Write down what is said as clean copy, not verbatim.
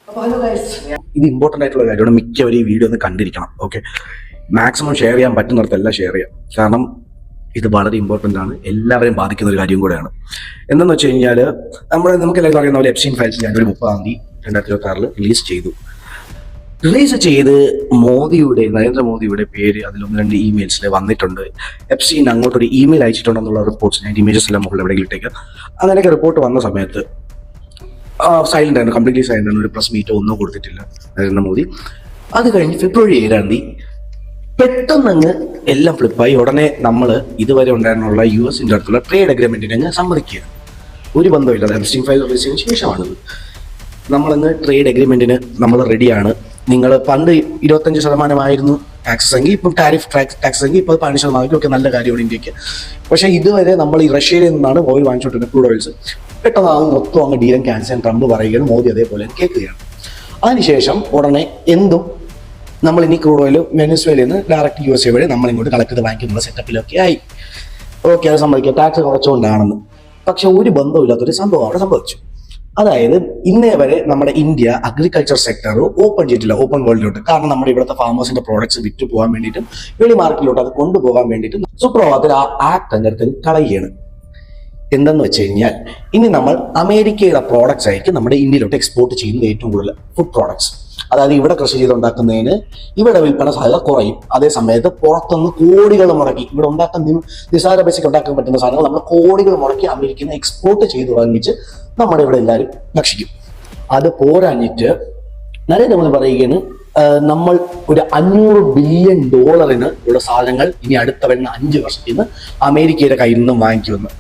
ഇത് ഇമ്പോർട്ടൻ്റ് ആയിട്ടുള്ള കാര്യമാണ്. മിക്കവരും ഈ വീഡിയോ ഒന്ന് കണ്ടിരിക്കണം. ഓക്കെ, മാക്സിമം ഷെയർ ചെയ്യാൻ പറ്റുന്നിടത്തെല്ലാം ഷെയർ ചെയ്യാം. കാരണം ഇത് വളരെ ഇമ്പോർട്ടൻ്റ് ആണ്, എല്ലാവരെയും ബാധിക്കുന്ന ഒരു കാര്യം കൂടെയാണ്. എന്താണെന്ന് വെച്ച് കഴിഞ്ഞാൽ നമുക്കെല്ലാവരും അറിയുന്ന പോലെ എപ്സ്റ്റീൻ ഫയൽസ് ജനുവരി 30 2026 റിലീസ് ചെയ്ത് നരേന്ദ്രമോദിയുടെ പേര് അതിലൊന്ന് രണ്ട് ഇമെയിൽസിൽ വന്നിട്ടുണ്ട്. എപ്സ്റ്റീൻ അങ്ങോട്ടൊരു ഇമെയിൽ അയച്ചിട്ടുണ്ടെന്നുള്ള റിപ്പോർട്ട്സ്, ഞാൻ ഇമേജസ് എല്ലാം മുകളിൽ എവിടെയെങ്കിലും ഇട്ടേക്ക്. അങ്ങനെയൊക്കെ റിപ്പോർട്ട് വന്ന സമയത്ത് സൈലന്റ് ആണ്, കംപ്ലീറ്റ്ലി സൈലന്റ് ആണ്. ഒരു പ്രസ് മീറ്റോ ഒന്നും കൊടുത്തിട്ടില്ല നരേന്ദ്രമോദി. അത് കഴിഞ്ഞ് ഫെബ്രുവരി 7 പെട്ടെന്ന് എല്ലാം ഫ്ലിപ്പായി. ഉടനെ നമ്മൾ ഇതുവരെ ഉണ്ടായിരുന്നുള്ള US-ന്റെ അടുത്തുള്ള ട്രേഡ് അഗ്രിമെന്റിനെ അങ്ങ് സമ്മതിക്കുക. ഒരു ബന്ധമില്ല. എപ്സ്റ്റീൻ ഫയൽ റിലീസ് ചെയ്തതിന് ശേഷമാണിത്. നമ്മളങ്ങ് ട്രേഡ് അഗ്രിമെന്റിന് നമ്മൾ റെഡിയാണ്. നിങ്ങൾ പണ്ട് 25% ടാക്സസ് എങ്കിൽ ഇപ്പം ടാക്സ് എങ്കിൽ ഇപ്പോൾ 15% ഒക്കെ നല്ല കാര്യമാണ് ഇന്ത്യക്ക്. പക്ഷേ ഇതുവരെ നമ്മൾ ഈ റഷ്യയിൽ നിന്നാണ് ഓയിൽ വാങ്ങിച്ചുകൊണ്ടിരുന്നത്, ക്രൂഡ് ഓയിൽസ്. പെട്ടെന്ന് അത് മൊത്തം അങ്ങ് ഡീലം ക്യാൻസൽ ട്രംപ് പറയുകയാണ്, മോദി അതേപോലെ കേൾക്കുകയാണ്. അതിനുശേഷം ഉടനെ നമ്മൾ ഇനി ക്രൂഡ് ഓയിൽ വെനസ്വേലയിൽ നിന്ന് ഡയറക്റ്റ് USA വഴി നമ്മളിങ്ങോട്ട് കളക്ട് ചെയ്ത് വാങ്ങിക്കുന്ന സെറ്റപ്പിലൊക്കെ ആയി. ഓക്കെ, അത് സംഭവിക്കുക, ടാക്സ് കുറച്ചുകൊണ്ടാണെന്ന്. പക്ഷെ ഒരു ബന്ധമില്ലാത്തൊരു സംഭവം അവിടെ സംഭവിച്ചു. അതായത് ഇന്നേ വരെ നമ്മുടെ ഇന്ത്യ അഗ്രികൾച്ചർ സെക്ടർ ഓപ്പൺ ചെയ്തിട്ടില്ല, ഓപ്പൺ വേൾഡിലോട്ട്. കാരണം നമ്മുടെ ഇവിടുത്തെ ഫാമേഴ്സിന്റെ പ്രോഡക്ട്സ് വിറ്റ് പോകാൻ വേണ്ടിയിട്ടും വെളി മാർക്കറ്റിലോട്ട് അത് കൊണ്ടുപോകാൻ വേണ്ടിയിട്ടും സുപ്രഭാതത്തിൽ ആ ആക്ട് അങ്ങനത്തെ കളയുകയാണ്. എന്തെന്ന് വെച്ച് കഴിഞ്ഞാൽ ഇനി നമ്മൾ അമേരിക്കയുടെ പ്രോഡക്ട്സ് ആയിരിക്കും നമ്മുടെ ഇന്ത്യയിലോട്ട് എക്സ്പോർട്ട് ചെയ്യുന്നത്. ഏറ്റവും കൂടുതൽ ഫുഡ് പ്രോഡക്ട്സ്, അതായത് ഇവിടെ കൃഷി ചെയ്തുണ്ടാക്കുന്നതിന് ഇവിടെ വിൽപ്പന സാധ്യത കുറയും. അതേ സമയത്ത് പുറത്തുനിന്ന് കോടികൾ മുടക്കി ഇവിടെ നിസാര ബേസിക് ഉണ്ടാക്കാൻ പറ്റുന്ന സാധനങ്ങൾ നമ്മൾ കോടികൾ മുടക്കി അമേരിക്കയിൽ നിന്ന് എക്സ്പോർട്ട് ചെയ്ത് വാങ്ങിച്ച് നമ്മുടെ ഇവിടെ എല്ലാവരും ഭക്ഷിക്കും. അത് പോരാഞ്ഞിട്ട് നരേന്ദ്രമോദി പറയുകയാണ്, നമ്മൾ ഒരു $500 ബില്യൺ ഉള്ള സാധനങ്ങൾ ഇനി അടുത്ത വരുന്ന 5 വർഷത്തിൽ നിന്ന് അമേരിക്കയുടെ കയ്യിൽ നിന്നും വാങ്ങിക്കുമെന്ന്.